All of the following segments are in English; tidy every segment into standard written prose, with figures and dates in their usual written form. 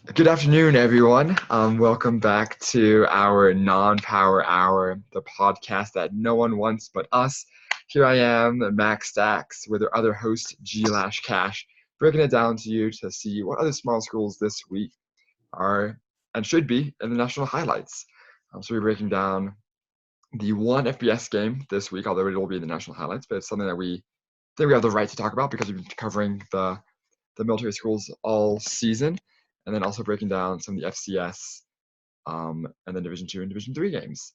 Good afternoon, everyone. Welcome back to our non-power hour, the podcast that no one wants but us. Here I am, Max Stacks, with our other host, G Lash Cash, breaking it down to you to see what other small schools this week are and should be in the national highlights. So we're breaking down the one FBS game this week, although it will be in the national highlights, but it's something that we think we have the right to talk about because we've been covering the military schools all season, and then also breaking down some of the FCS and then Division Two and Division Three games.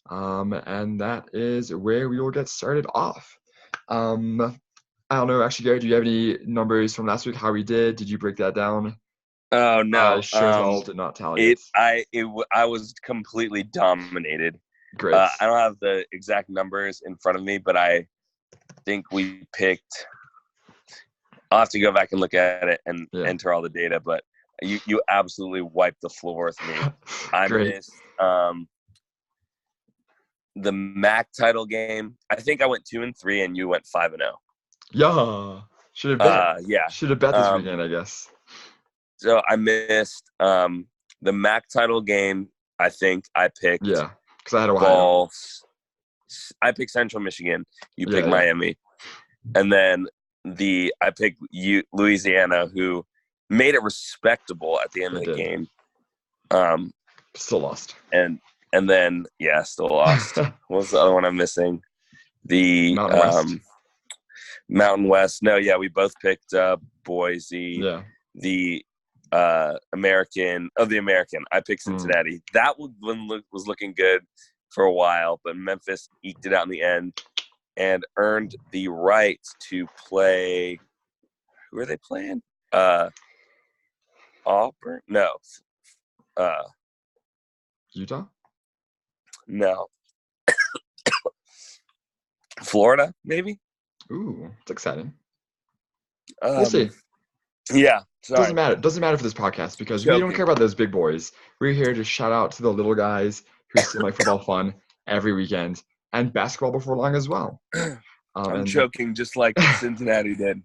And that is where we will get started off. Um, I don't know, actually, Gary, do you have any numbers from last week? How we did? Did you break that down? Oh I no. sure as hell did not tally it. I was completely dominated. Great. I don't have the exact numbers in front of me, but I think we picked. I'll have to go back and look at it and enter all the data. But you absolutely wiped the floor with me. I Great. missed the MAC title game. I think I went 2-3, and you went 5-0. Yeah. Should have bet. Yeah. Should have bet this weekend, I guess. So I missed the MAC title game. I think I picked. Yeah, because I had Ohio. I picked Central Michigan. You picked Miami, and then I picked Louisiana, who made it respectable at the end of the game. Still lost. And then still lost. What's the other one I'm missing? The Mountain West. No, we both picked Boise. Yeah. The American. I picked Cincinnati. That one was looking good for a while, but Memphis eked it out in the end and earned the right to play. Who are they playing? Auburn? No. Utah? No. Florida, maybe? Ooh, it's exciting. We'll see. Yeah. Sorry. Doesn't matter. Doesn't matter for this podcast because we don't care about those big boys. We're here to shout out to the little guys who seem like football fun every weekend and basketball before long as well. I'm joking, just like Cincinnati did.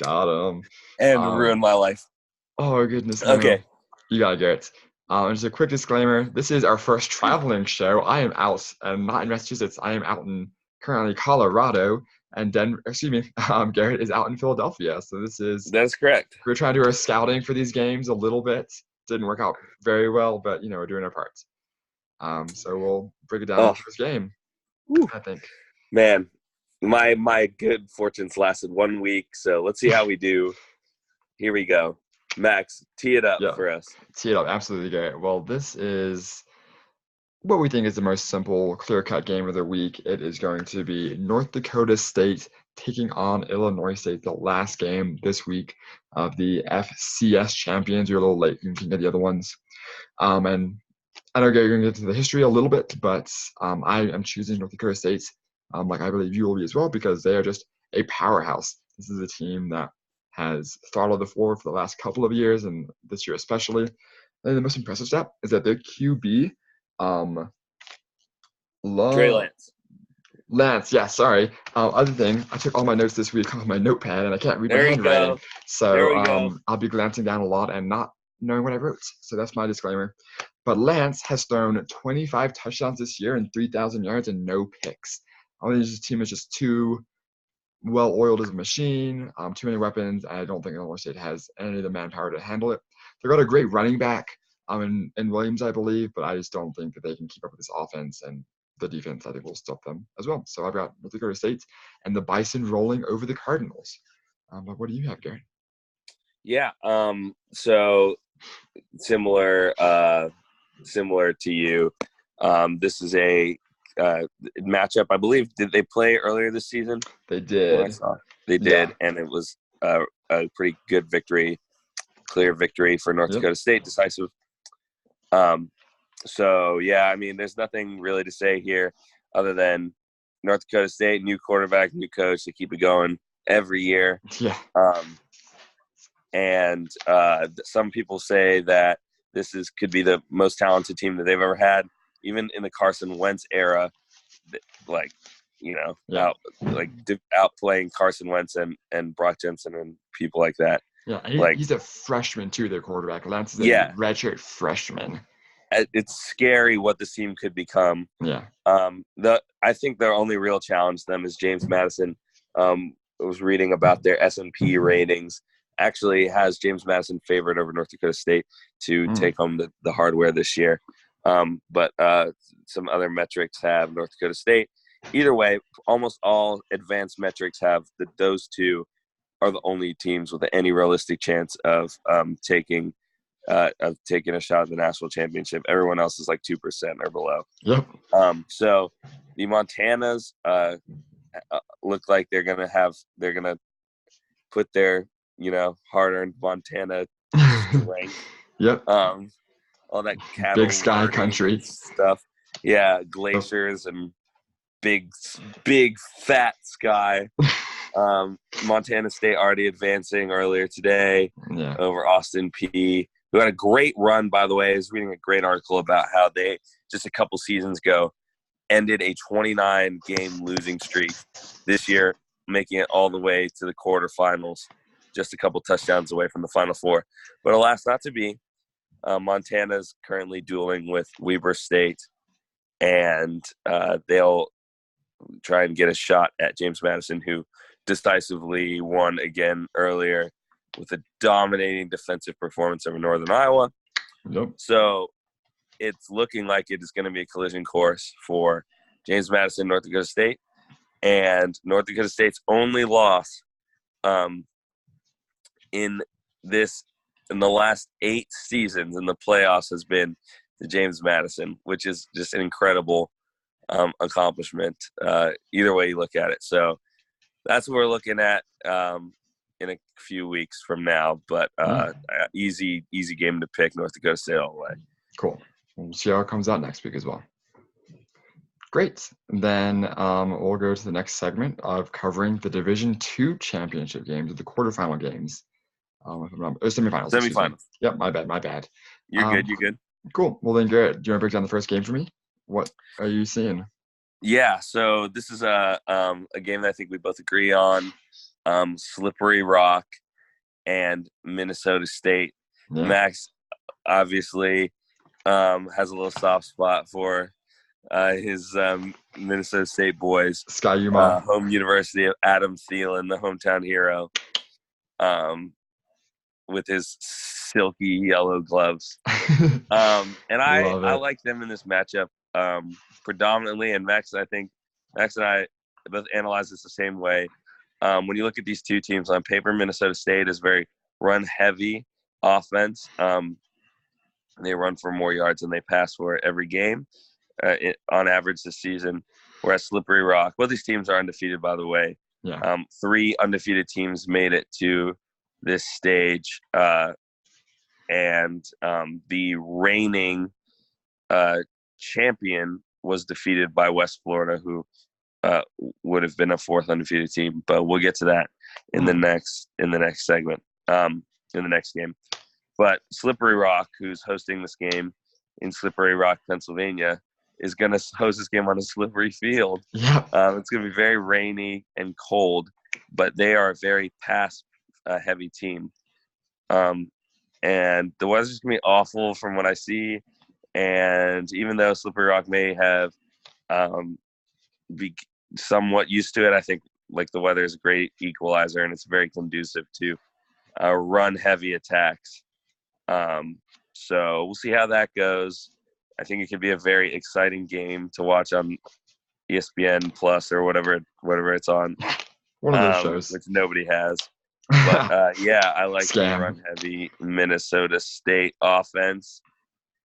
Got him. And ruined my life. Oh, goodness. Okay. You got it, Garrett. Just a quick disclaimer. This is our first traveling show. I am out and not in Massachusetts. I am out in currently Colorado. And Garrett is out in Philadelphia. So that's correct. We're trying to do our scouting for these games a little bit. Didn't work out very well, but we're doing our part. So we'll break it down for this game. I think. Man, my good fortunes lasted 1 week, so let's see how we do. Here we go. Max, tee it up for us. Tee it up, absolutely, Garrett. Well, this is what we think is the most simple, clear-cut game of the week. It is going to be North Dakota State taking on Illinois State, the last game this week of the FCS champions. You're a little late. You can get the other ones. And I know, Gary, you're going to get into the history a little bit, but I am choosing North Dakota State, like I believe you will be as well, because they are just a powerhouse. This is a team that has throttled the floor for the last couple of years, and this year especially. And the most impressive step is that their QB, Trey Lance. Lance, yeah, sorry. Other thing, I took all my notes this week off my notepad, and I can't read my handwriting. So I'll be glancing down a lot and not knowing what I wrote. So that's my disclaimer. But Lance has thrown 25 touchdowns this year and 3,000 yards and no picks. I think this team is just too well-oiled as a machine, too many weapons. I don't think Illinois State has any of the manpower to handle it. They've got a great running back in Williams, I believe, but I just don't think that they can keep up with this offense, and the defense, I think, will stop them as well. So I've got North Dakota State and the Bison rolling over the Cardinals. But what do you have, Gary? Yeah, so similar to you. This is a matchup, I believe. Did they play earlier this season? They did. They did, and it was a pretty good victory, clear victory for North Dakota State, decisive. So, I mean, there's nothing really to say here other than North Dakota State, new quarterback, new coach, to keep it going every year. Yeah. And some people say that this is could be the most talented team that they've ever had, even in the Carson Wentz era. Like, you know, outplaying Carson Wentz and Brock Jensen and people like that. Yeah, Like, he's a freshman too, their quarterback. Lance is a yeah, redshirt freshman. it's scary what this team could become. Yeah. I think their only real challenge to them is James Madison. I was reading about their S&P ratings. Actually, has James Madison favored over North Dakota State to take home the hardware this year. But some other metrics have North Dakota State. Either way, almost all advanced metrics have that those two are the only teams with any realistic chance of taking a shot at the national championship. Everyone else is like 2% or below. Yep. So the Montanas look like they're gonna put their hard-earned Montana strength. Yep. All that cattle Big sky country stuff. Yeah, glaciers and big fat sky. Montana State already advancing earlier today over Austin Peay, who had a great run, by the way. I was reading a great article about how they, just a couple seasons ago, ended a 29-game losing streak this year, making it all the way to the quarterfinals, just a couple touchdowns away from the Final Four. But alas, not to be. Montana's currently dueling with Weber State, and they'll try and get a shot at James Madison, who decisively won again earlier with a dominating defensive performance over Northern Iowa. Yep. So it's looking like it is going to be a collision course for James Madison, North Dakota State. And North Dakota State's only loss in the last 8 seasons in the playoffs has been to James Madison, which is just an incredible accomplishment either way you look at it. So that's what we're looking at in a few weeks from now. But easy game to pick, North Dakota State all the way. Cool. We'll see how it comes out next week as well. Great. Then we'll go to the next segment of covering the Division II championship games, the quarterfinal games. Semifinals. Semifinals. Yep, my bad. You're good. Cool. Well then, Garrett, do you want to break down the first game for me? What are you seeing? Yeah, so this is a game that I think we both agree on. Slippery Rock and Minnesota State. Yeah. Max obviously has a little soft spot for his Minnesota State boys. Ski-U-Mah. Home University of Adam Thielen, the hometown hero, with his silky yellow gloves. And I like them in this matchup predominantly. And Max and I both analyze this the same way. When you look at these two teams on paper, Minnesota State is very run-heavy offense. They run for more yards than they pass for every game on average this season. Whereas Slippery Rock, both these teams are undefeated, by the way. Yeah. 3 undefeated teams made it to this stage. And the reigning champion was defeated by West Florida, who would have been a 4th undefeated team. But we'll get to that in the next segment, in the next game. But Slippery Rock, who's hosting this game in Slippery Rock, Pennsylvania, is going to host this game on a slippery field. Yeah. It's going to be very rainy and cold, but they are a very pass-heavy team. And the weather's going to be awful from what I see. And even though Slippery Rock may have be somewhat used to it, I think like the weather is a great equalizer, and it's very conducive to run-heavy attacks. So we'll see how that goes. I think it could be a very exciting game to watch on ESPN Plus or whatever it's on. One of those shows. Which nobody has. But, I like the run-heavy Minnesota State offense.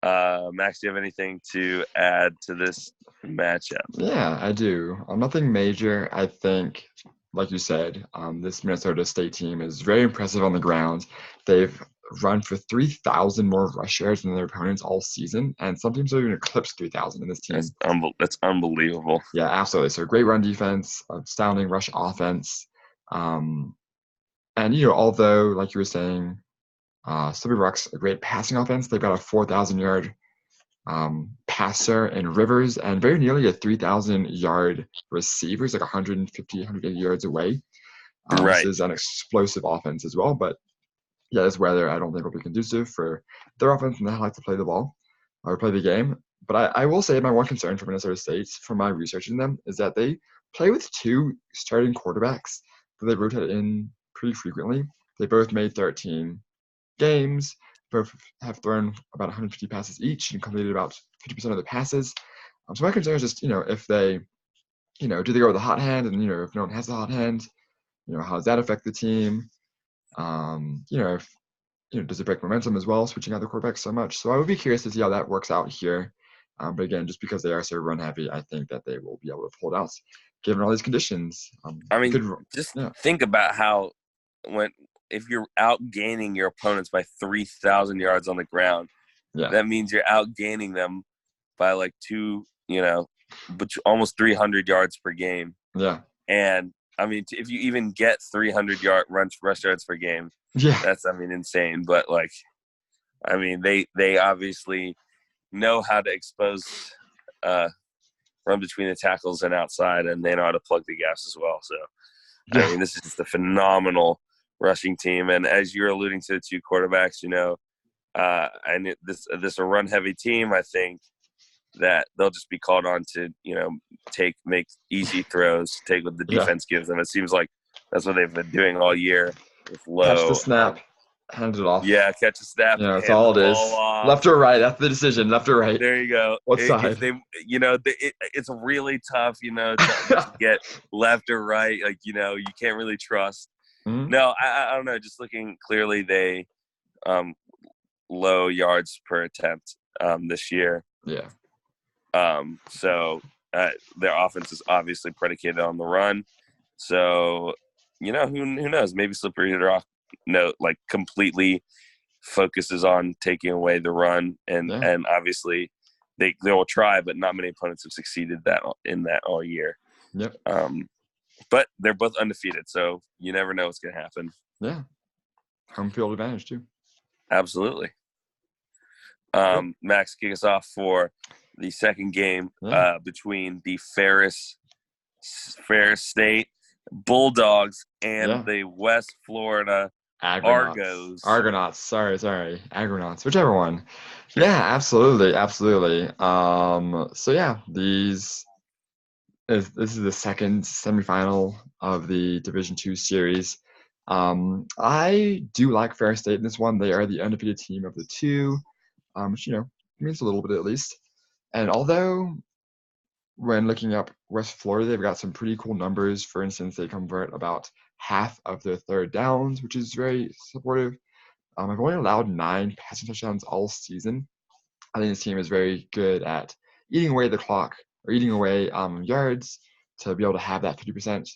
Max, do you have anything to add to this matchup? Yeah, I do. Nothing major. I think, like you said, this Minnesota State team is very impressive on the ground. They've run for 3,000 more rush yards than their opponents all season, and some teams have even eclipsed 3,000 in this team. That's unbelievable. Yeah, absolutely. So great run defense, astounding rush offense. And, although, like you were saying, Slippery Rock's a great passing offense, they've got a 4,000-yard passer in Rivers and very nearly a 3,000-yard receiver. It's like 150, 180 yards away. Right. This is an explosive offense as well, but yeah, this weather I don't think will be conducive for their offense, and they like to play the ball or play the game. But I will say my one concern for Minnesota State, from my researching them, is that they play with two starting quarterbacks that they rotate in pretty frequently. They both made 13 games, both have thrown about 150 passes each and completed about 50% of the passes. So my concern is just, if they, do they go with a hot hand, and, if no one has a hot hand, how does that affect the team? If does it break momentum as well, switching out the quarterback so much? So I would be curious to see how that works out here. But again, just because they are so run heavy, I think that they will be able to pull it out given all these conditions. I mean, just think about how if you're outgaining your opponents by 3,000 yards on the ground, that means you're outgaining them by like almost 300 yards per game. Yeah. And I mean, if you even get 300 rush yards per game, that's insane. But they obviously know how to expose run between the tackles and outside, and they know how to plug the gaps as well. So this is just a phenomenal rushing team. And as you're alluding to the two quarterbacks, and this a run heavy team, I think that they'll just be called on to, make easy throws, take what the defense gives them. It seems like that's what they've been doing all year with Lowe. Catch the snap, hand it off. Yeah, catch the snap. That's all it is. Left or right, that's the decision. Left or right. There you go. What side? It's really tough, to get left or right. You can't really trust. Mm-hmm. No, I don't know. Just looking clearly, they low yards per attempt this year. Yeah. So their offense is obviously predicated on the run. So, who knows? Maybe Slippery Rock completely focuses on taking away the run, and obviously they will try, but not many opponents have succeeded in that all year. Yep. But they're both undefeated, so you never know what's going to happen. Yeah. Home field advantage too. Absolutely. Max, kick us off for the second game between the Ferris State Bulldogs and the West Florida Argos. Argonauts. Sorry. Argonauts. Whichever one. Yeah, absolutely. So this is the second semifinal of the Division II series. I do like Ferris State in this one. They are the undefeated team of the two, which means a little bit at least. And although when looking up West Florida, they've got some pretty cool numbers. For instance, they convert about half of their third downs, which is very supportive. I've only allowed 9 passing touchdowns all season. I think this team is very good at eating away the clock or eating away yards to be able to have that 50%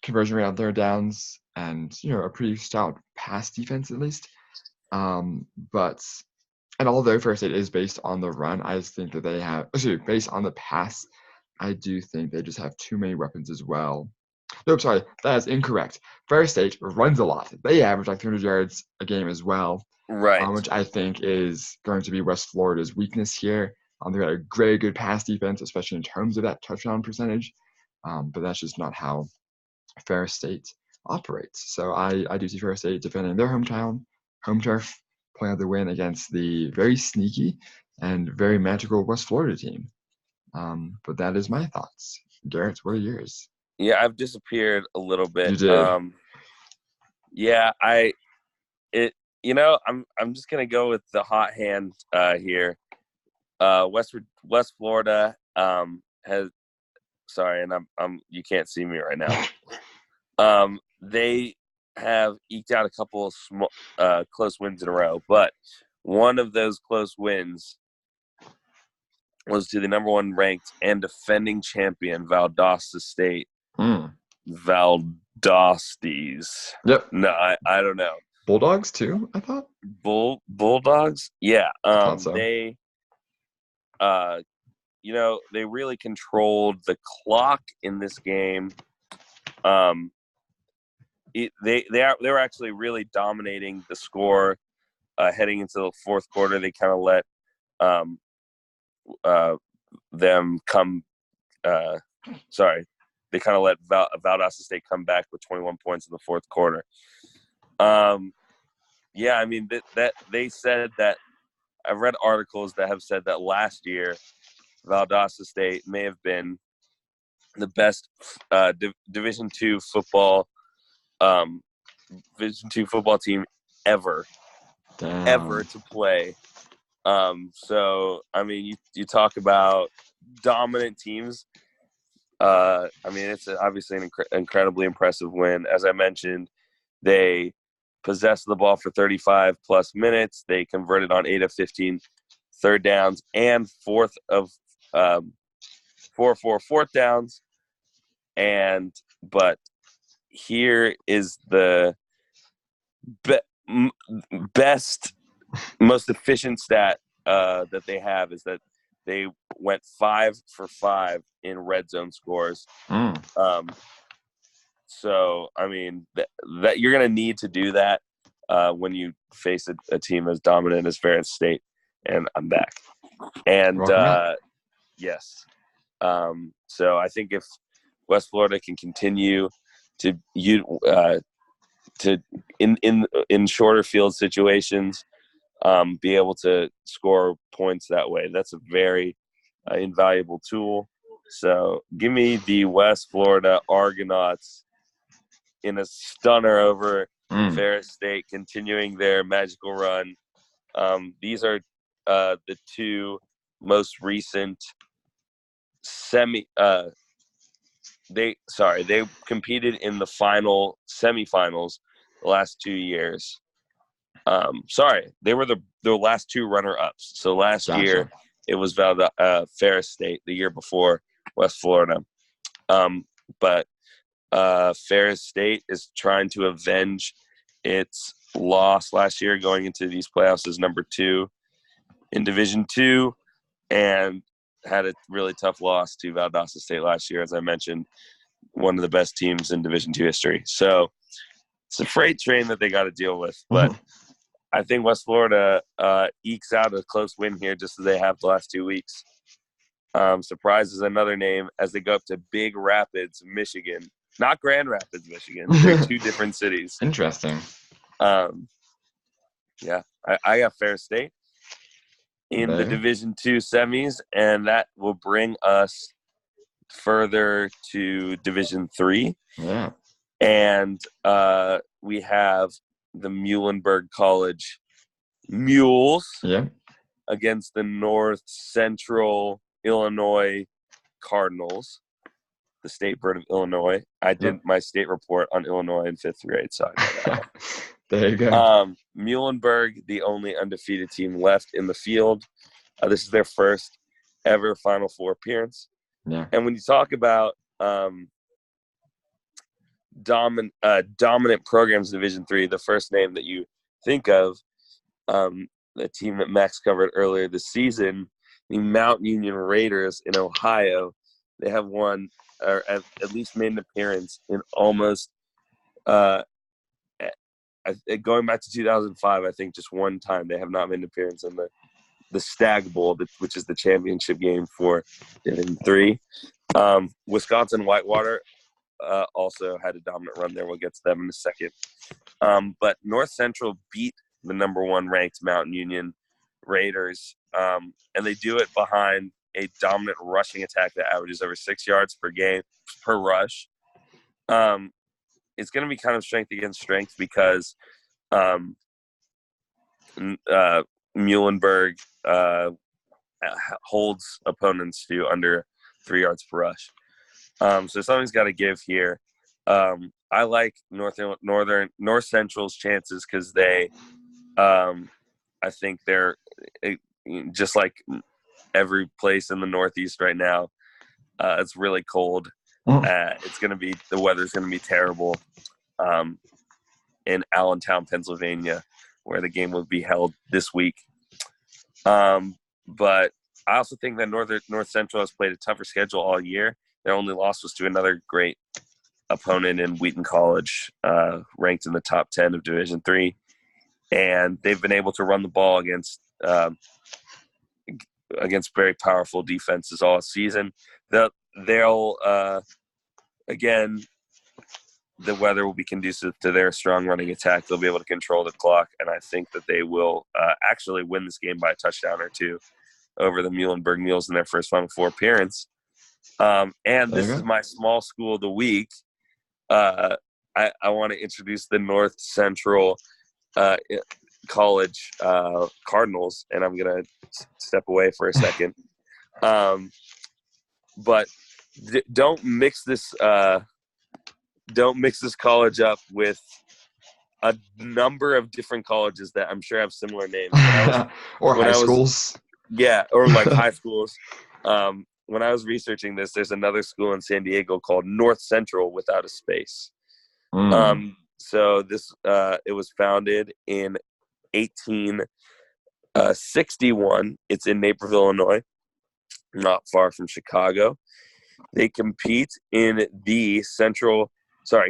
conversion rate on third downs and, a pretty stout pass defense at least. And although Ferris State is based on the run, I just think that based on the pass, I do think they just have too many weapons as well. Nope, sorry, that is incorrect. Ferris State runs a lot. They average like 300 yards a game as well. Right. Which I think is going to be West Florida's weakness here. They've got a very good pass defense, especially in terms of that touchdown percentage. But that's just not how Ferris State operates. So I do see Ferris State defending their home turf, pulling out the win against the very sneaky and very magical West Florida team. But that is my thoughts. Garrett, what are yours? Yeah, I've disappeared a little bit. You did. I'm just gonna go with the hot hand here. West Florida has. Sorry, and I'm you can't see me right now. They have eked out a couple of close wins in a row, but one of those close wins was to the number 1 ranked and defending champion Valdosta State. Valdostes. Yep. No, I don't know. Bulldogs too, I thought. Bulldogs? Yeah. I thought so. They they really controlled the clock in this game. They were actually really dominating the score heading into the fourth quarter. They kind of let them come. They kind of let Valdosta State come back with 21 points in the fourth quarter. Yeah, I mean that they said that. I've read articles that have said that last year Valdosta State may have been the best Division two football um, Division two football team ever Damn. to play. So I mean, you talk about dominant teams. I mean, it's obviously an incredibly impressive win. As I mentioned, they possessed the ball for 35 plus minutes. They converted on 8 of 15 third downs and fourth of 4 fourth downs. But here is the best, most efficient stat that they have is that they went 5 for 5 in red zone scores. So I mean that you're going to need to do that when you face a team as dominant as Ferris State. And I'm back. And yes, so I think if West Florida can continue to in shorter field situations, be able to score points that way, that's a very invaluable tool. So give me the West Florida Argonauts in a stunner over Ferris State, continuing their magical run. These are the two most recent they competed in the final semifinals the last 2 years. They were the last two runner-ups. So last year it was Ferris State. The year before, West Florida. But Ferris State is trying to avenge its loss last year, going into these playoffs as number 2 in Division II, and had a really tough loss to Valdosta State last year, as I mentioned, one of the best teams in Division II history. So it's a freight train that they got to deal with. But I think West Florida ekes out a close win here, just as they have the last 2 weeks. Surprise is another name as they go up to Big Rapids, Michigan. Not Grand Rapids, Michigan. They're two different cities. Interesting. Yeah, I got Ferris State in the Division II semis, and that will bring us further to Division III. Yeah. And we have the Muhlenberg College Mules against the North Central Illinois Cardinals, the state bird of Illinois. I did my state report on Illinois in 5th grade, so I know that. There you go. Muhlenberg, the only undefeated team left in the field. This is their first ever Final Four appearance. Yeah. And when you talk about dominant programs in Division III, the first name that you think of, the team that Max covered earlier this season, the Mount Union Raiders in Ohio. They have won, or at least made an appearance in almost going back to 2005, I think just one time they have not made an appearance in the Stag Bowl, which is the championship game for Division III. Wisconsin Whitewater also had a dominant run there. We'll get to them in a second. But North Central beat the number 1 ranked Mountain Union Raiders, and they do it behind a dominant rushing attack that averages over 6 yards per rush. It's going to be kind of strength against strength because Muhlenberg holds opponents to under 3 yards per rush. So something's got to give here. I like North Central's chances because they, I think they're just like every place in the Northeast right now. It's really cold. The weather's going to be terrible in Allentown, Pennsylvania, where the game will be held this week. But I also think that North Central has played a tougher schedule all year. Their only loss was to another great opponent in Wheaton College, ranked in the top 10 of Division III. And they've been able to run the ball against very powerful defenses all season. They'll again, the weather will be conducive to their strong running attack. They'll be able to control the clock, and I think that they will actually win this game by a touchdown or two over the Muhlenberg Mules in their first Final Four appearance. And this is my small school of the week. I want to introduce the North Central College Cardinals, and I'm going to step away for a second. But don't mix this college up with a number of different colleges that I'm sure have similar names. Or high schools. Yeah, or like high schools. When I was researching this, there's another school in San Diego called North Central without a space. So this it was founded in 1861. It's in Naperville, Illinois, not far from Chicago. They compete in the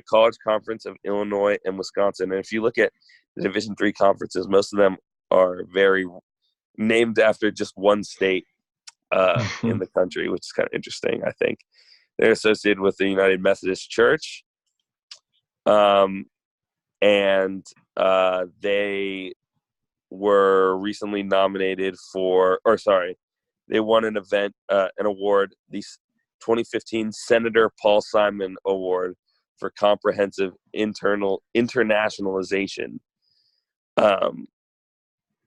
College Conference of Illinois and Wisconsin. And if you look at the Division III conferences, most of them are very named after just one state in the country, which is kind of interesting, I think. They're associated with the United Methodist Church. And they were recently nominated they won an award, the 2015 Senator Paul Simon Award for Comprehensive Internationalization.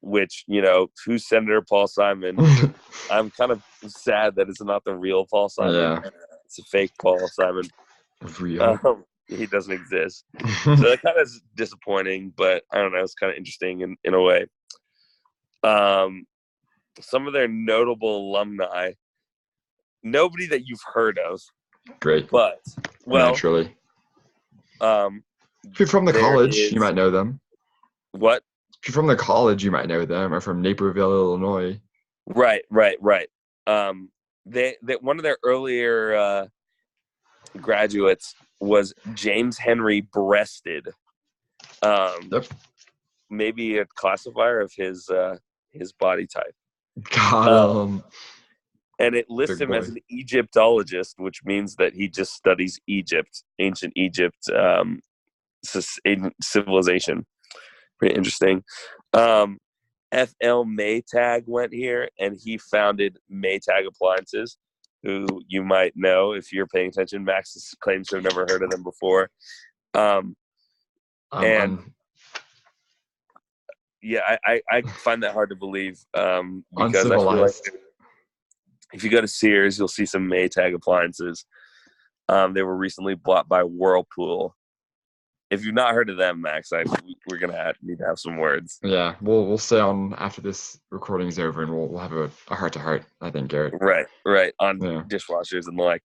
Which, who's Senator Paul Simon? I'm kind of sad that it's not the real Paul Simon. Yeah. It's a fake Paul Simon. Real. He doesn't exist. So that kind of is disappointing, but I don't know. It's kind of interesting in a way. Some of their notable alumni, nobody that you've heard of. Great. But, naturally. If you're from the college, you might know them. What? If you're from the college, you might know them, or from Naperville, Illinois. Right. They one of their earlier graduates was James Henry Breasted. Yep. Maybe a classifier of his body type. And it lists him as an Egyptologist, which means that he just studies Egypt, ancient Egypt civilization. Pretty interesting. F.L. Maytag went here, and he founded Maytag Appliances, who you might know if you're paying attention. Max claims to have never heard of them before. Yeah, I find that hard to believe because I feel like if you go to Sears, you'll see some Maytag appliances. They were recently bought by Whirlpool. If you've not heard of them, Max, we're gonna need to have some words. Yeah, we'll stay on after this recording is over, and we'll have a heart-to-heart, I think, Garrett. Right, on dishwashers and the like.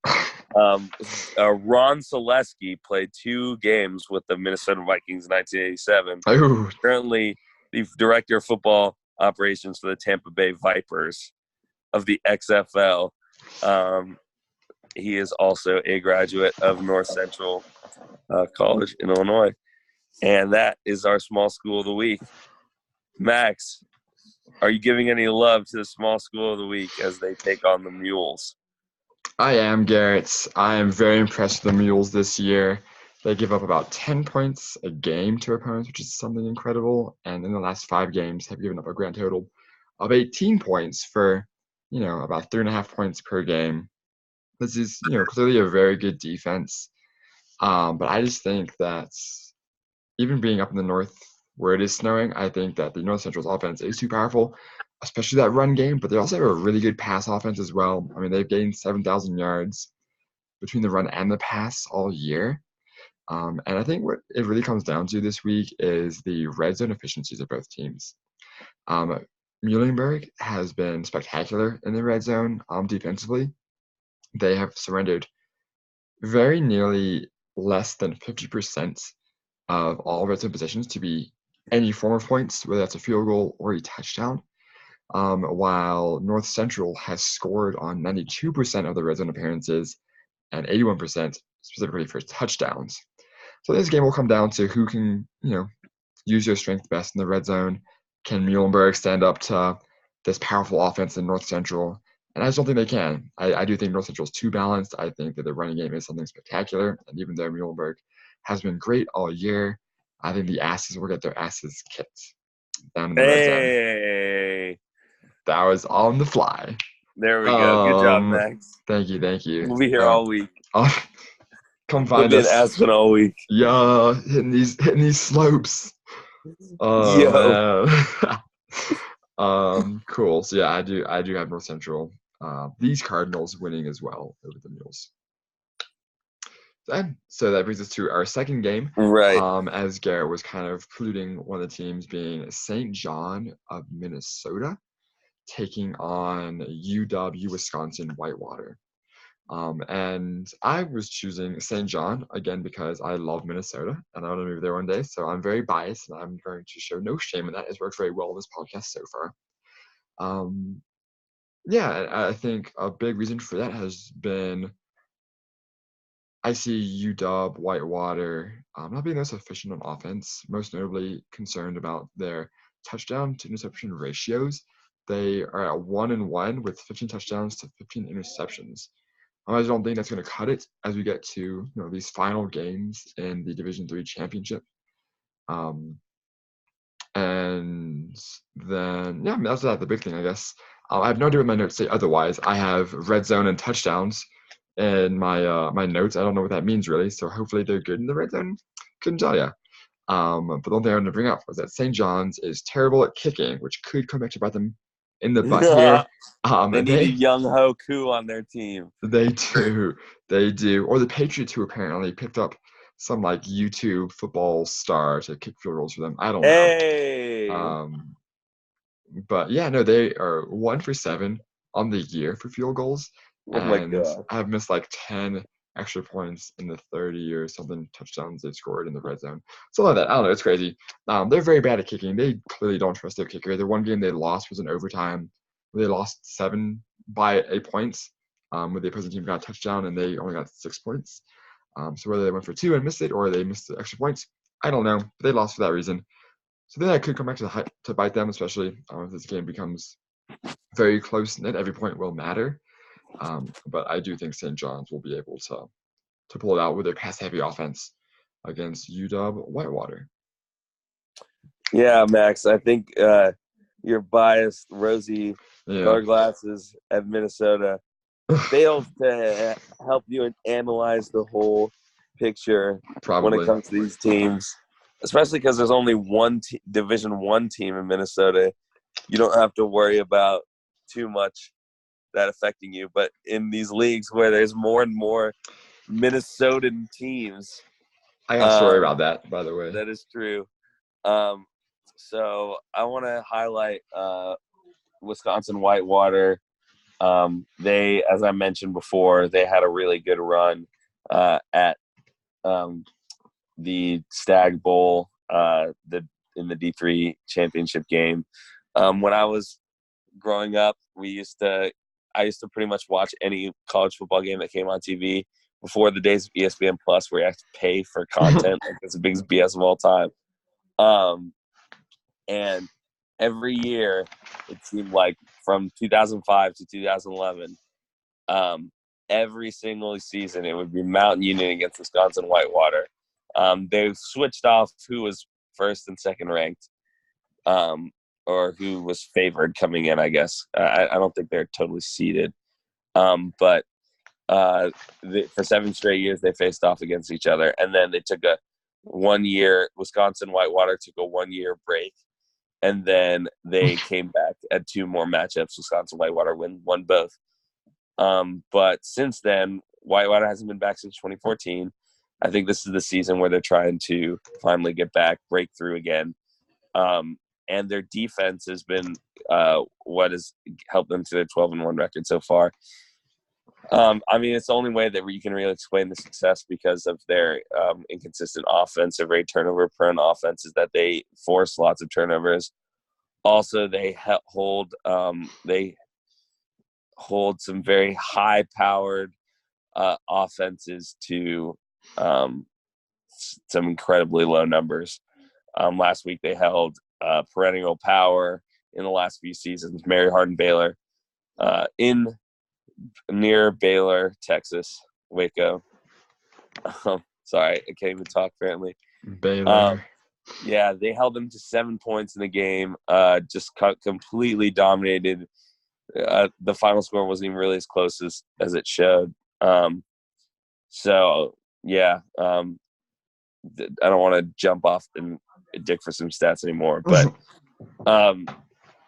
Ron Selesky played 2 games with the Minnesota Vikings in 1987. Oh. Currently the director of football operations for the Tampa Bay Vipers of the XFL. He is also a graduate of North Central College in Illinois. And that is our small school of the week. Max, are you giving any love to the small school of the week as they take on the Mules? I am, Garrett. I am very impressed with the Mules this year. They give up about 10 points a game to opponents, which is something incredible. And in the last 5 games, have given up a grand total of 18 points for, about 3.5 points per game. This is, clearly a very good defense. But I just think that even being up in the north where it is snowing, I think that the North Central's offense is too powerful, especially that run game. But they also have a really good pass offense as well. I mean, they've gained 7,000 yards between the run and the pass all year. And I think what it really comes down to this week is the red zone efficiencies of both teams. Muhlenberg has been spectacular in the red zone defensively. They have surrendered very nearly less than 50% of all red zone positions to be any form of points, whether that's a field goal or a touchdown, while North Central has scored on 92% of the red zone appearances and 81% specifically for touchdowns. So this game will come down to who can, use your strength best in the red zone. Can Muhlenberg stand up to this powerful offense in North Central? And I just don't think they can. I do think North Central is too balanced. I think that the running game is something spectacular. And even though Muhlenberg has been great all year. I think the Asses will get their asses kicked down in the red zone. Hey, That was on the fly. there we go. Good job, Max. Thank you. We'll be here all week. Come We'll find be in us. Aspen all week. Yeah, hitting these slopes. Yo. Cool. So yeah, I do have North Central. These Cardinals winning as well over the Mules. So that brings us to our second game. Right. As Garrett was kind of preluding one of the teams being St. John of Minnesota taking on UW Wisconsin Whitewater. And I was choosing St. John again because I love Minnesota and I want to move there one day. So I'm very biased and I'm going to show no shame in that. It's worked very well in this podcast so far. Yeah, I think a big reason for that has been I see UW Whitewater not being as efficient on offense, most notably concerned about their touchdown to interception ratios. They are at 1-1 with 15 touchdowns to 15 interceptions. I just don't think that's going to cut it as we get to these final games in the Division III championship. And then yeah, I mean, that's the big thing, I guess. I have no idea what my notes say otherwise. I have red zone and touchdowns in my my notes. I don't know what that means really. So hopefully they're good in the red zone. Couldn't tell you. But the one thing I wanted to bring up was that St. John's is terrible at kicking, which could come back to bite them in the butt here. They need a young Ho Koo on their team. They do. Or the Patriots, who apparently picked up some like YouTube football star to kick field goals for them. I don't know. Hey. But yeah, no, they are 1 for 7 on the year for field goals, and I've missed like 10 extra points in the 30 or something touchdowns they've scored in the red zone. So like that, I don't know, it's crazy. They're very bad at kicking. They clearly don't trust their kicker. The one game they lost was in overtime, where they lost 7 by 8 points. Where the opposing team got a touchdown and they only got 6 points. So whether they went for 2 and missed it or they missed the extra points, I don't know. But they lost for that reason. So then that could come back to bite them, especially if this game becomes very close and every point will matter. But I do think St. John's will be able to pull it out with their pass-heavy offense against UW Whitewater. Yeah, Max, I think your biased, rosy color glasses at Minnesota fails to help you analyze the whole picture when it comes to these teams. Especially because there's only one Division I team in Minnesota. You don't have to worry about too much that affecting you. But in these leagues where there's more and more Minnesotan teams. I got a story about that, by the way. That is true. So I want to highlight Wisconsin Whitewater. They, as I mentioned before, they had a really good run at the Stag Bowl, in the D3 championship game. When I was growing up, I used to pretty much watch any college football game that came on TV before the days of ESPN Plus, where you have to pay for content. Like, it's the biggest BS of all time. And every year, it seemed like from 2005 to 2011, every single season, it would be Mountain Union against Wisconsin Whitewater. They've switched off who was first and second ranked, or who was favored coming in, I guess. I don't think they're totally seeded. But for 7 straight years, they faced off against each other. And then they took a 1 year, Wisconsin Whitewater took a 1 year break. And then they came back at 2 more matchups. Wisconsin Whitewater won both. But since then, Whitewater hasn't been back since 2014. I think this is the season where they're trying to finally get back, break through again. And their defense has been what has helped them to their 12-1 record so far. I mean, it's the only way that you can really explain the success because of their inconsistent offense, a very turnover-prone offense, is that they force lots of turnovers. Also, they hold some very high-powered offenses to some incredibly low numbers. Last week, they held perennial power in the last few seasons, Mary Hardin Baylor, near Baylor, Texas, Waco. Sorry, I can't even talk apparently. Baylor. Yeah, they held them to 7 points in the game. Just completely dominated. The final score wasn't even really as close as it showed. So yeah, I don't want to jump off and dig for some stats anymore, but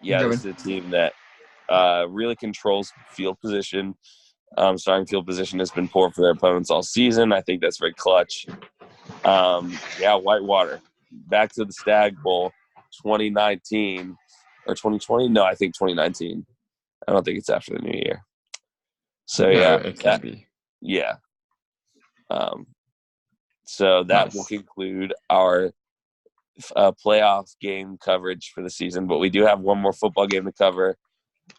yeah, this is a team that really controls field position. Starting field position has been poor for their opponents all season. I think that's very clutch. Yeah, Whitewater. Back to the Stag Bowl 2019 or 2020? No, I think 2019. I don't think it's after the new year. So, yeah. It can be. Yeah. So that will conclude our playoff game coverage for the season. But we do have one more football game to cover.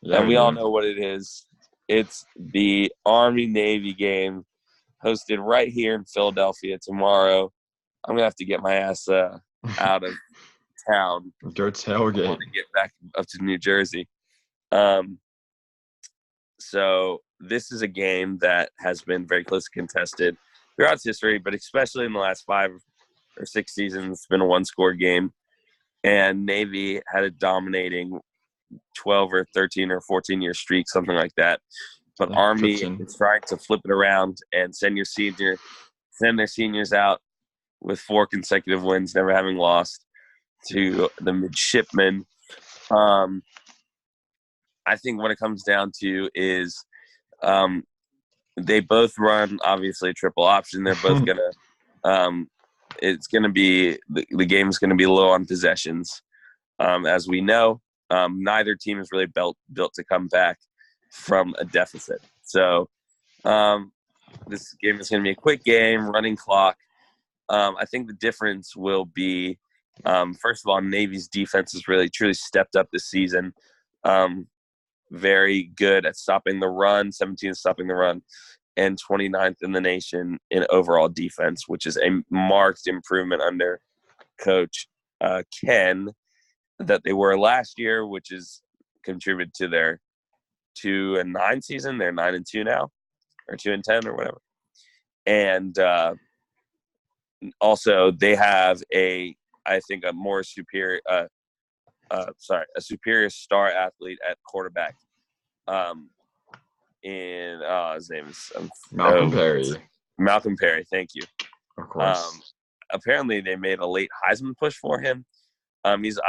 Yeah, and we all know what it is. It's the Army-Navy game hosted right here in Philadelphia tomorrow. I'm going to have to get my ass out of town. Go tailgate. I want to get back up to New Jersey. So this is a game that has been very closely contested throughout its history, but especially in the last 5 or 6 seasons, it's been a one-score game. And Navy had a dominating 12 or 13 or 14-year streak, something like that. But yeah, Army is trying to flip it around and send their seniors out with 4 consecutive wins, never having lost to the midshipmen. I think what it comes down to is they both run, obviously, triple option. They're both going to it's going to be – the game is going to be low on possessions. As we know, neither team is really built to come back from a deficit. So this game is going to be a quick game, running clock. I think the difference will be, first of all, Navy's defense has really truly stepped up this season. Very good at stopping the run, 17th stopping the run, and 29th in the nation in overall defense, which is a marked improvement under Coach Ken that they were last year, which has contributed to their 2-9 season. They're 9-2 now, or 2-10 or whatever. And also they have a superior star athlete at quarterback. His name is Malcolm Perry. Malcolm Perry, thank you. Of course. Apparently they made a late Heisman push for him. He's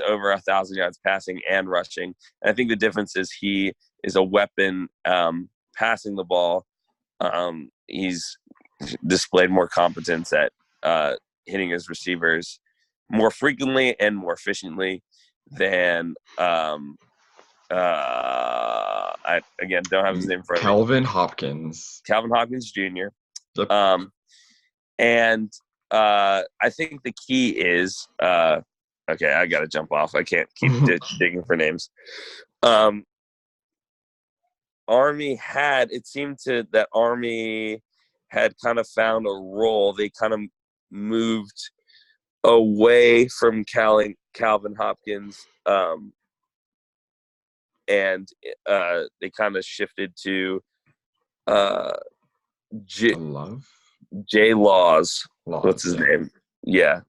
over 1,000 yards passing and rushing. And I think the difference is he is a weapon passing the ball. He's displayed more competence at hitting his receivers more frequently and more efficiently than I again don't have his name for Calvin Hopkins Jr. Yep. And I think the key is okay, I gotta jump off. I can't keep digging for names. Army had kind of found a role. They kind of moved away from Calvin Hopkins, and they kind of shifted to Jay Laws. What's his name? Yeah.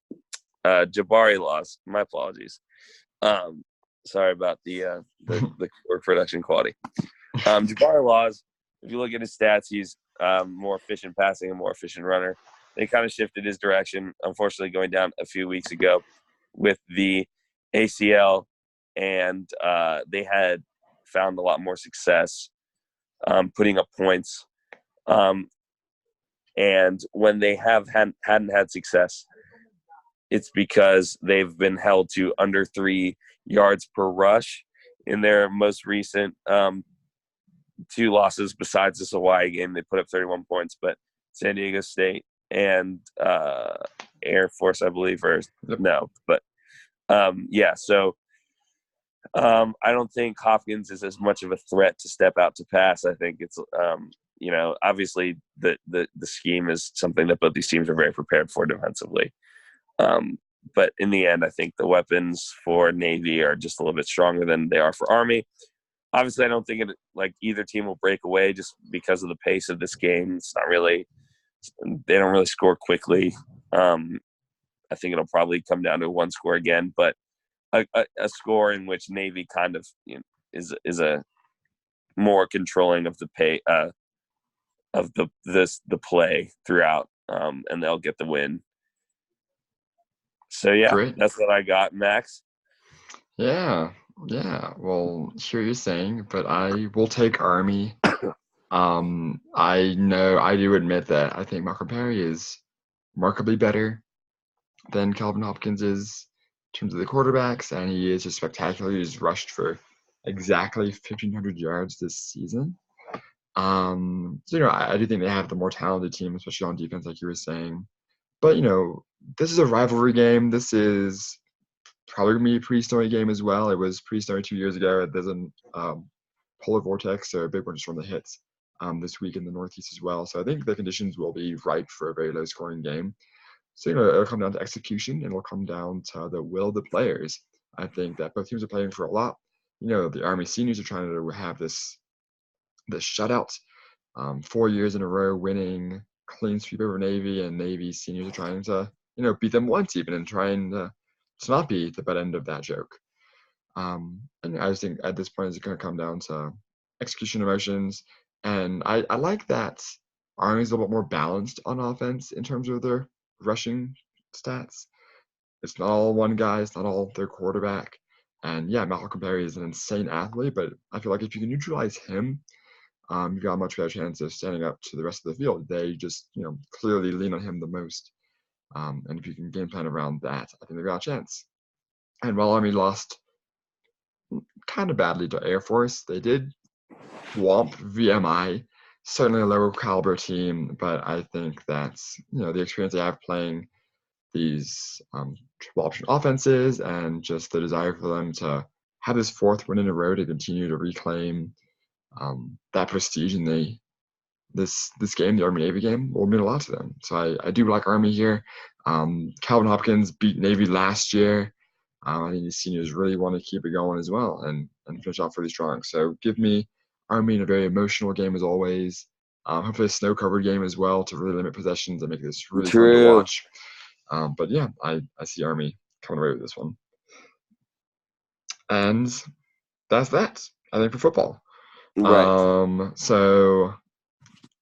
Jabari Laws. My apologies. Sorry about the production quality. Jabari Laws, if you look at his stats, he's more efficient passing and more efficient runner. They kind of shifted his direction, unfortunately, going down a few weeks ago with the ACL, and they had found a lot more success putting up points. And when they hadn't had success, it's because they've been held to under 3 yards per rush in their most recent 2 losses. Besides this Hawaii game, they put up 31 points, but San Diego State and Air Force, I believe, no. But, yeah, so I don't think Hopkins is as much of a threat to step out to pass. I think it's obviously the scheme is something that both these teams are very prepared for defensively. But in the end, I think the weapons for Navy are just a little bit stronger than they are for Army. Obviously, I don't think either team will break away just because of the pace of this game. It's not really they don't really score quickly. I think it'll probably come down to one score again, but a score in which Navy kind of is a more controlling of the of the play throughout, and they'll get the win. So yeah, Great. that's what I got, Max. Yeah. Well, hear you're saying, but I will take Army. I do admit that I think Malcolm Perry is markedly better than Calvin Hopkins is in terms of the quarterbacks, and he is just spectacular. He's rushed for exactly 1,500 yards this season. So I do think they have the more talented team, especially on defense, like you were saying. But this is a rivalry game. This is probably gonna be a pretty snowy game as well. It was pretty snowy 2 years ago. There's a polar vortex, so a big one just from the hits this week in the Northeast as well. So I think the conditions will be ripe for a very low-scoring game. So it'll come down to execution, and it'll come down to the will of the players. I think that both teams are playing for a lot. The Army seniors are trying to have this shutout, 4 years in a row winning clean sweep over Navy, and Navy seniors are trying to beat them once even, and trying to not be the butt end of that joke. And I just think at this point it's going to come down to execution, emotions, and I like that Army's a little bit more balanced on offense in terms of their rushing stats. It's not all one guy, it's not all their quarterback. And yeah, Malcolm Perry is an insane athlete, but I feel like if you can neutralize him, you've got a much better chance of standing up to the rest of the field. They just, clearly lean on him the most. And if you can game plan around that, I think they've got a chance. And while Army lost kind of badly to Air Force, they did whomp VMI, certainly a lower caliber team, but I think that's, the experience they have playing these triple option offenses, and just the desire for them to have this fourth win in a row to continue to reclaim that prestige in this game, the Army-Navy game, will mean a lot to them. So I do like Army here. Calvin Hopkins beat Navy last year. I think the seniors really want to keep it going as well and finish off really strong. So give me Army in a very emotional game as always. Hopefully a snow-covered game as well to really limit possessions and make this really fun to watch. But yeah, I see Army coming away with this one. And that's that, I think, for football. Right. So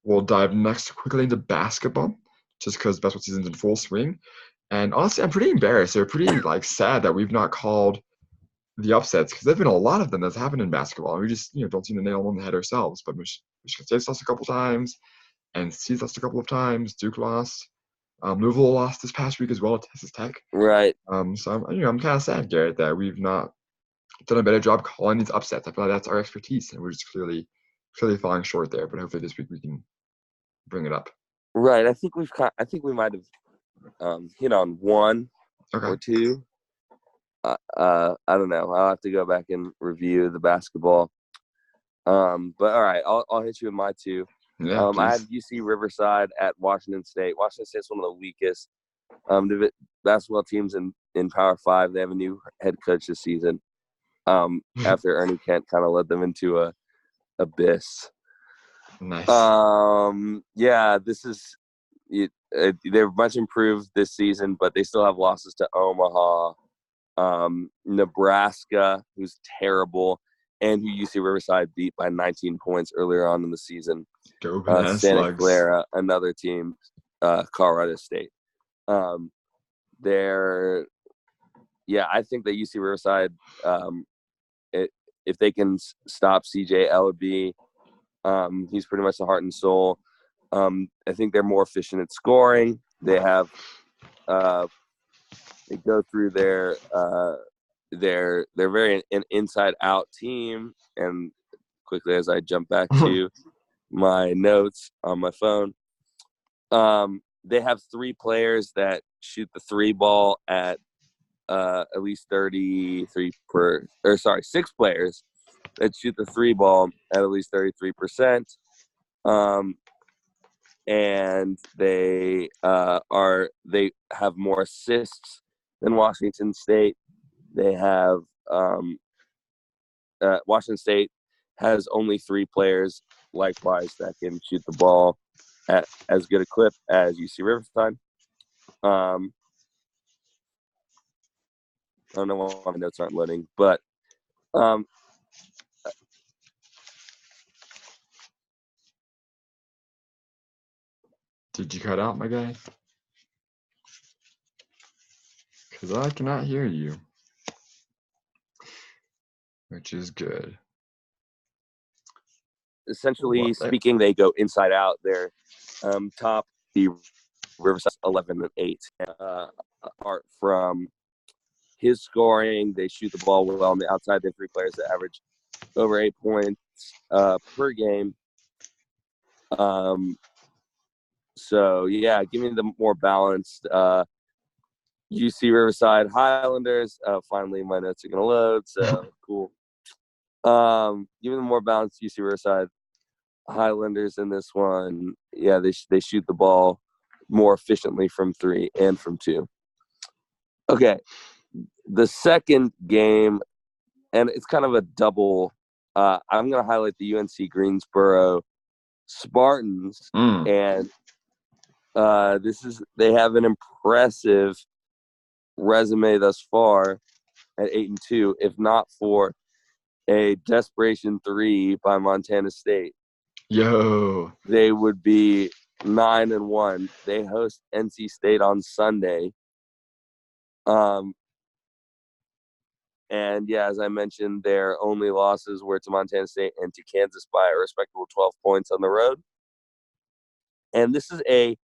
we'll dive next quickly into basketball, just because basketball season's in full swing. And honestly, I'm pretty embarrassed or pretty sad that we've not called the upsets, because there've been a lot of them that's happened in basketball. And we just don't seem to nail them on the head ourselves. But Michigan State's lost a couple times, and NC's lost a couple of times. Duke lost. Louisville lost this past week as well at Texas Tech. Right. So I'm kind of sad, Garrett, that we've not done a better job calling these upsets. I feel like that's our expertise, and we're just clearly falling short there. But hopefully this week we can bring it up. Right. I think we might have hit on one or two. I don't know. I'll have to go back and review the basketball. But all right, I'll hit you with my two. Yeah, I have UC Riverside at Washington State. Washington State's one of the weakest basketball teams in Power 5. They have a new head coach this season. After Ernie Kent kind of led them into a abyss. Nice. Yeah, this is they're much improved this season, but they still have losses to Omaha, Nebraska, who's terrible, and who UC Riverside beat by 19 points earlier on in the season. Santa Clara, another team, Colorado State. I think that UC Riverside, if they can stop CJ Ellaby, he's pretty much the heart and soul. I think they're more efficient at scoring. They have they go through they're very an inside out team. And quickly, as I jump back to my notes on my phone, they have three players that shoot the three ball at least 6 players that shoot the three ball at least 33%. And they have more assists than Washington State. They have Washington State has only 3 players likewise that can shoot the ball. at as good a clip as UC Riverside. I don't know why my notes aren't loading, but Did you cut out, my guy? Because I cannot hear you, which is good. Essentially speaking, they go inside out. They're top the Riverside 11-8. Apart from his scoring, they shoot the ball well on the outside. They have 3 players that average over 8 points per game. So yeah, give me the more balanced UC Riverside Highlanders. Finally, my notes are gonna load. So cool. Give me the more balanced UC Riverside Highlanders in this one. Yeah, they shoot the ball more efficiently from 3 and from 2. Okay, the second game, and it's kind of a double. I'm going to highlight the UNC Greensboro Spartans, and they have an impressive resume thus far at 8-2, if not for a desperation 3 by Montana State. Yo, they would be 9-1. They host NC State on Sunday. And yeah, as I mentioned, their only losses were to Montana State and to Kansas by a respectable 12 points on the road. And this is a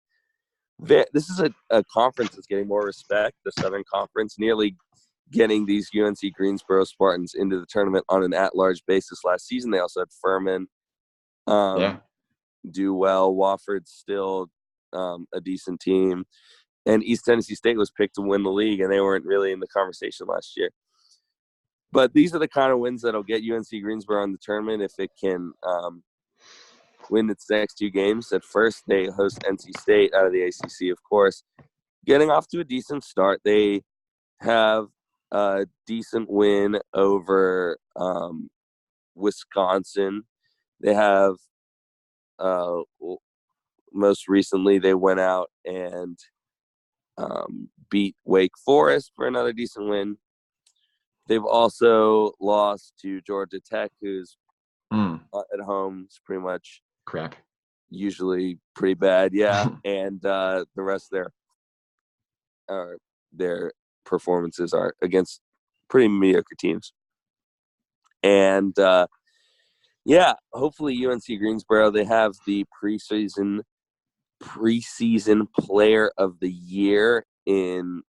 conference that's getting more respect, the Southern Conference, nearly getting these UNC Greensboro Spartans into the tournament on an at-large basis last season. They also had Furman do well. Wofford's still a decent team. And East Tennessee State was picked to win the league, and they weren't really in the conversation last year. But these are the kind of wins that'll get UNC Greensboro in the tournament if it can win its next 2 games. At first, they host NC State out of the ACC, of course. Getting off to a decent start. They have a decent win over Wisconsin. They have most recently they went out and beat Wake Forest for another decent win. They've also lost to Georgia Tech, who's at home. It's pretty much crap. Usually pretty bad, yeah. And the rest of their performances are against pretty mediocre teams. And yeah, hopefully UNC Greensboro, they have the preseason player of the year in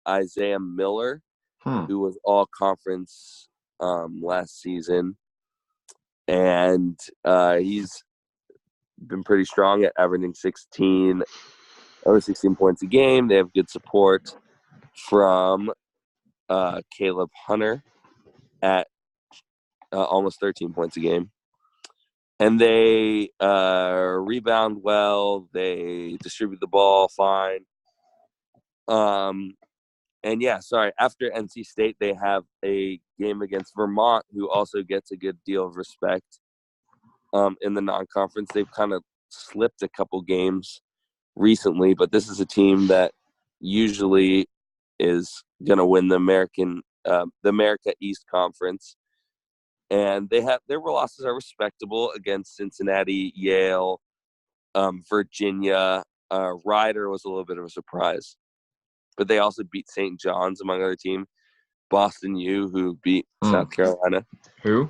Isaiah Miller, who was all conference last season. And he's been pretty strong at averaging over 16 points a game. They have good support from Caleb Hunter at almost 13 points a game. And they rebound well. They distribute the ball fine. And yeah, after NC State, they have a game against Vermont, who also gets a good deal of respect in the non-conference. They've kind of slipped a couple games recently, but this is a team that usually is going to win the America East Conference. And their losses are respectable against Cincinnati, Yale, Virginia. Rider was a little bit of a surprise. But they also beat St. John's, among other teams. Boston U, who beat South Carolina. Who?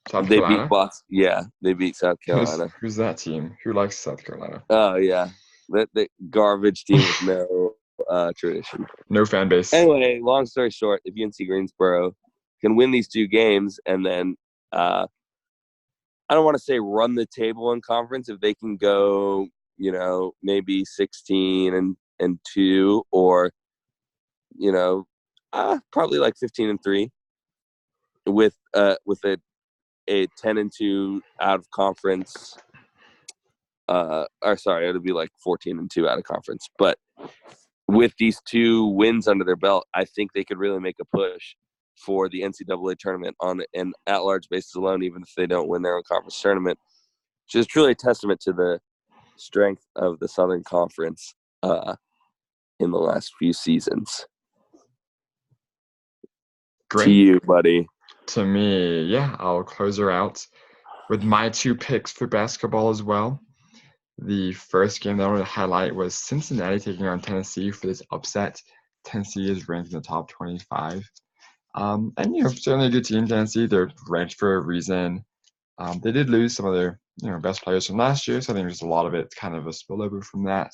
South Carolina? Beat Boston. Yeah, they beat South Carolina. Who's that team? Who likes South Carolina? Oh, yeah. That garbage team with no tradition. No fan base. Anyway, long story short, if UNC Greensboro can win these 2 games and then I don't want to say run the table in conference, if they can go, maybe 16-2 or, probably like 15-3 with a 10-2 out of conference. It'll be like 14-2 out of conference. But with these 2 wins under their belt, I think they could really make a push for the NCAA tournament on an at-large basis alone, even if they don't win their own conference tournament, which is truly a testament to the strength of the Southern Conference in the last few seasons. Great. To you, buddy. To me, yeah, I'll close her out with my 2 picks for basketball as well. The first game that I wanted to highlight was Cincinnati taking on Tennessee for this upset. Tennessee is ranked in the top 25. And, certainly a good team, Tennessee. They're ranked for a reason. They did lose some of their, best players from last year, so I think there's a lot of it kind of a spillover from that.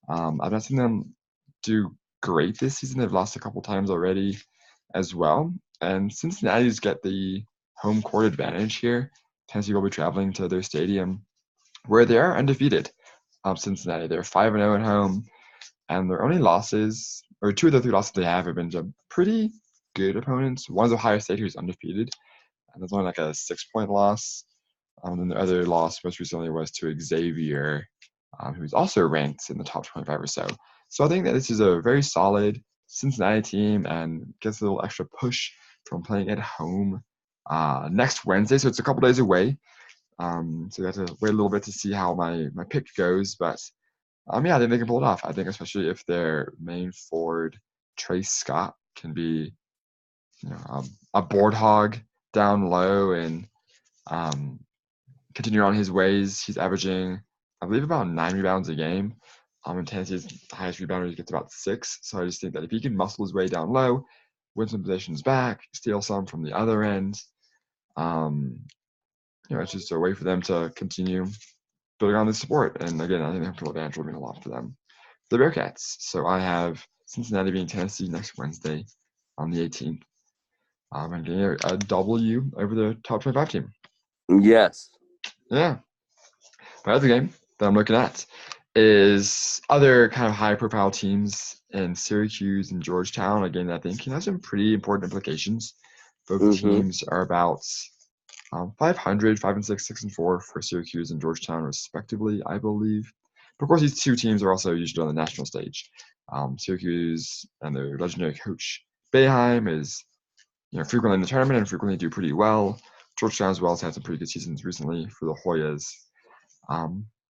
I've not seen them do great this season. They've lost a couple times already as well. And Cincinnati's get the home court advantage here. Tennessee will be traveling to their stadium where they are undefeated. Cincinnati, they're 5-0 at home, and their only losses, or 2 of the 3 losses they have been to pretty good opponents. One's Ohio State, who's undefeated, and that's only like a 6-point loss. And then the other loss most recently was to Xavier, who's also ranked in the top 25 or so. So I think that this is a very solid Cincinnati team and gets a little extra push from playing at home next Wednesday. So it's a couple days away. So you have to wait a little bit to see how my pick goes. But yeah, I think they can pull it off. I think especially if their main forward, Trace Scott, can be a board hog down low and continue on his ways. He's averaging, I believe, about 9 rebounds a game. And Tennessee's highest rebounder gets about 6. So I just think that if he can muscle his way down low, win some possessions back, steal some from the other end, it's just a way for them to continue building on this support. And again, I think the home field advantage will mean a lot for them. The Bearcats. So I have Cincinnati beating Tennessee next Wednesday on the 18th. And getting a W over the top 25 team. Yes. Yeah. My other game that I'm looking at is other kind of high-profile teams in Syracuse and Georgetown. Again, I think has some pretty important implications. Both teams are about 500, 5-6, 6-4 for Syracuse and Georgetown, respectively, I believe. But of course, these 2 teams are also usually on the national stage. Syracuse and their legendary coach Boeheim is, frequently in the tournament and frequently do pretty well. Georgetown as well has had some pretty good seasons recently for the Hoyas.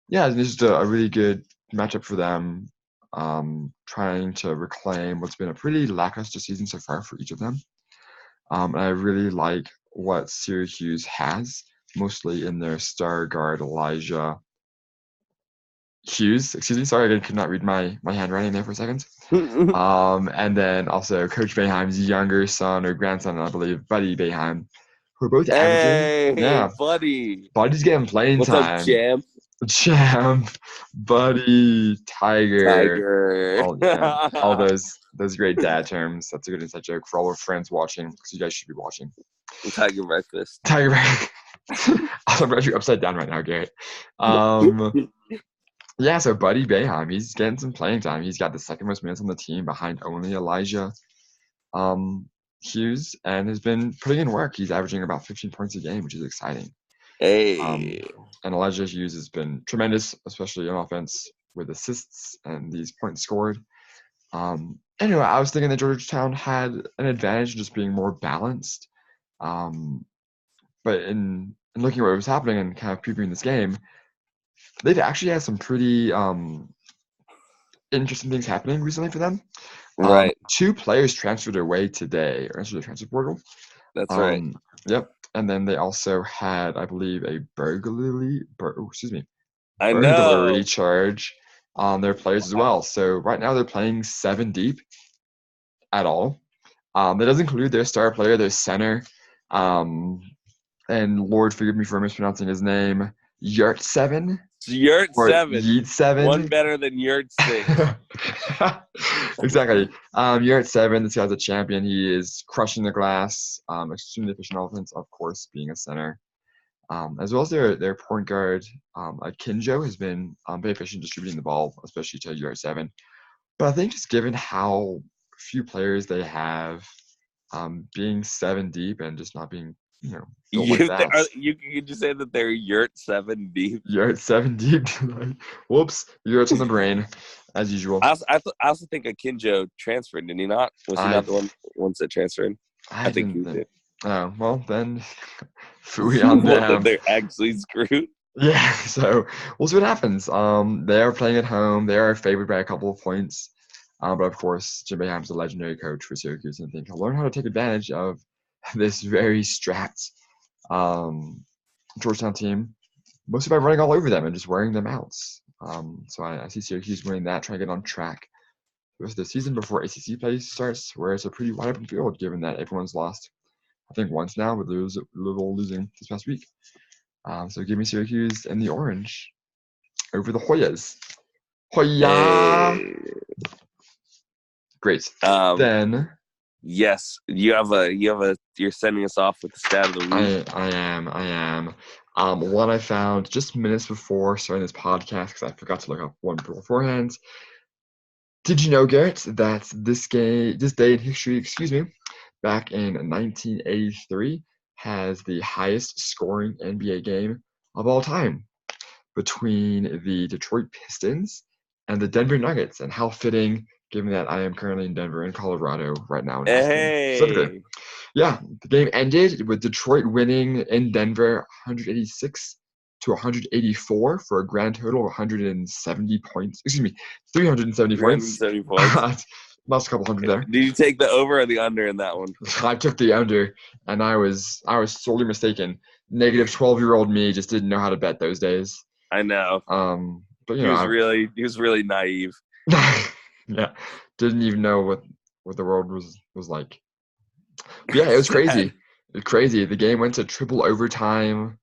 This is a really good matchup for them, trying to reclaim what's been a pretty lackluster season so far for each of them. And I really like what Syracuse has, mostly in their star guard Elijah Hughes. Excuse me, sorry, I could not read my handwriting there for a second. And then also Coach Boeheim's younger son or grandson, I believe, Buddy Boeheim, who are both averaging. Hey, Buddy. Buddy's getting playing What's time. What's up, champ? Champ, Buddy, Tiger. All those great dad terms. That's a good inside joke for all our friends watching, because you guys should be watching. Tiger breakfast. Tiger breakfast. I'm actually upside down right now, Garrett. So Buddy Boeheim, he's getting some playing time. He's got the second most minutes on the team behind only Elijah Hughes, and has been putting in work. He's averaging about 15 points a game, which is exciting. Hey. And Elijah Hughes has been tremendous, especially on offense with assists and these points scored. Anyway, I was thinking that Georgetown had an advantage just being more balanced. But in looking at what was happening and kind of previewing this game, they've actually had some pretty interesting things happening recently for them. Right. 2 players transferred away today, or entered the transfer portal. That's right. Yep. And then they also had, I believe, a burglary charge on their players as well. So right now they're playing 7 deep at all. That doesn't include their star player, their center. And Lord forgive me for mispronouncing his name, Yurtseven. Yurtseven. One better than Yurtseven. Exactly. Yurtseven, this guy's a champion. He is crushing the glass. Extremely efficient offense, of course, being a center. As well as their point guard, Kinjo, has been very efficient distributing the ball, especially to Yurtseven. But I think just given how few players they have, being 7 deep and just not being you can just say that they're Yurt-7 deep. Yurt-7 deep. Whoops, Yurt's on the brain, as usual. I also think Akinjo transferred, did he not? Was he not the ones that transferred? I think he did. Oh, well, then, fooey on them. They're actually screwed. Yeah, so we'll see what happens. They are playing at home. They are favored by a couple of points. But of course, Jim Boeheim's a legendary coach for Syracuse, and I think he'll learn how to take advantage of this very strapped Georgetown team, mostly by running all over them and just wearing them out. So I see Syracuse winning that, trying to get on track the rest of the season before ACC play starts, where it's a pretty wide open field, given that everyone's lost, I think, once now, with Louisville losing this past week. So give me Syracuse and the orange over the Hoyas. Hoya! Hey. Great. Um, Then yes, you're sending us off with the stat of the week. I am. One I found just minutes before starting this podcast because I forgot to look up one beforehand. Did you know, Garrett, that this day in history, back in 1983, has the highest scoring NBA game of all time between the Detroit Pistons and the Denver Nuggets? And how fitting, given that I am currently in Denver and Colorado right now in Aspen, specifically. Hey, Yeah, the game ended with Detroit winning in Denver 186 to 184 for a grand total of 170 points. 370 points. 370 points. Lost a couple hundred there. Did you take the over or the under in that one? I took the under, and I was sorely mistaken. Negative 12-year-old me just didn't know how to bet those days. I know. But He was really naive. Yeah, didn't even know what the world was like. But yeah, it was crazy. Crazy. The game went to triple overtime.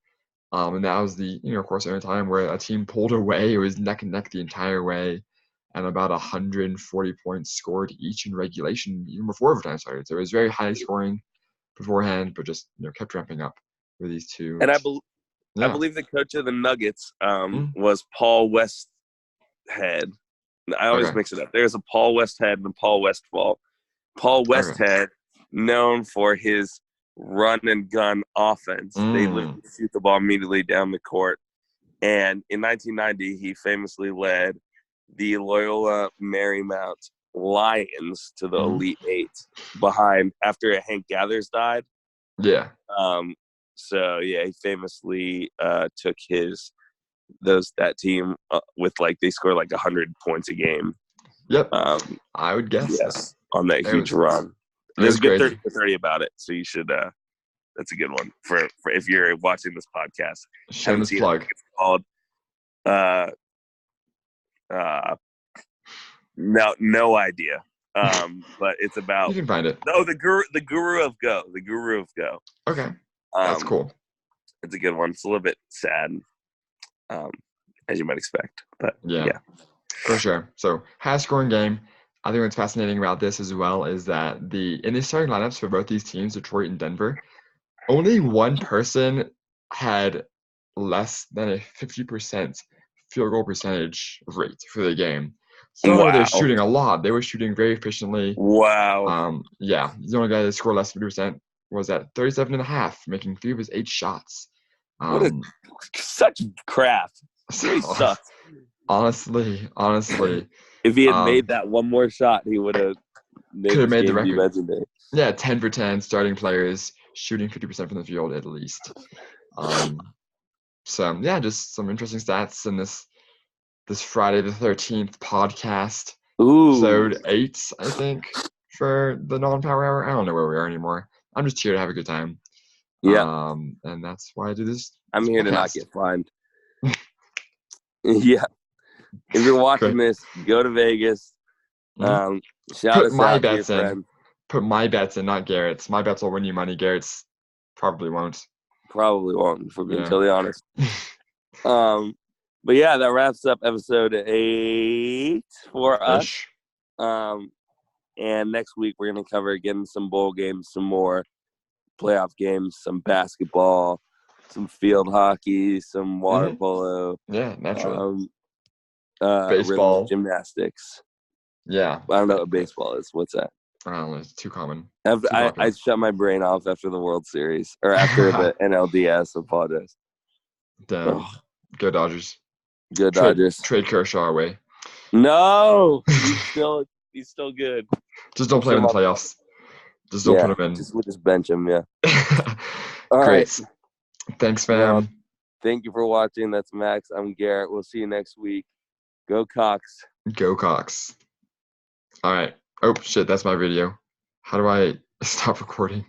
And that was the, of course, only time where a team pulled away. It was neck and neck the entire way, and about 140 points scored each in regulation, even before overtime started. So it was very high scoring beforehand, but just kept ramping up with these two. And I believe the coach of the Nuggets Mm. was Paul Westhead. I always mix it up. There's a Paul Westhead and a Paul Westfall. Paul Westhead, known for his run and gun offense. They literally shoot the ball immediately down the court. And in 1990, he famously led the Loyola Marymount Lions to the Elite Eight behind after Hank Gathers died. Yeah. So yeah, he famously took that team with they score 100 points a game. Yep. I would guess yes, on that huge run. There's a good 30 for 30 about it, so you should. That's a good one for if you're watching this podcast. Shameless plug. It's called no idea. But it's about you can find it. No, the Guru of Go. The Guru of Go. Okay. That's cool. It's a good one. It's a little bit sad, as you might expect, but yeah. For sure. So high scoring game. I think what's fascinating about this as well is that in the starting lineups for both these teams, Detroit and Denver, only one person had less than a 50% field goal percentage rate for the game. So they're shooting a lot. They were shooting very efficiently. Wow. Yeah. The only guy that scored less than 50% was at 37.5, making 3 of his 8 shots. Such crap. Really sucks. Honestly. If he had made that one more shot, he would have made the record. Legendary. Yeah, 10 for 10 starting players shooting 50% from the field at least. So yeah, just some interesting stats in this Friday the 13th podcast. Episode 8, I think, for the non-power hour. I don't know where we are anymore. I'm just here to have a good time. Yeah. And that's why I do this. I'm here to not get fined. Yeah. If you're watching this, go to Vegas. Shout us out to your friends. Put my bets in, not Garrett's. My bets will win you money. Garrett's probably won't. Probably won't, if we're being totally honest. But yeah, that wraps up episode 8 for us. And next week we're going to cover again some bowl games, some more playoff games, some basketball, some field hockey, some water polo. Yeah, naturally. Baseball. Gymnastics. Yeah. I don't know what baseball is. What's that? I don't know. It's too common. I shut my brain off after the World Series. Or after the NLDS. Apologize. Damn. Go Dodgers. Go Dodgers. Trade Kershaw away. No! He's still good. Just don't play him in the playoffs. Just don't put him in. We'll just bench him, yeah. All Great. Right. Thanks, fam. Thank you for watching. That's Max. I'm Garrett. We'll see you next week. Go Cox. Go Cox. All right. Oh, shit. That's my video. How do I stop recording?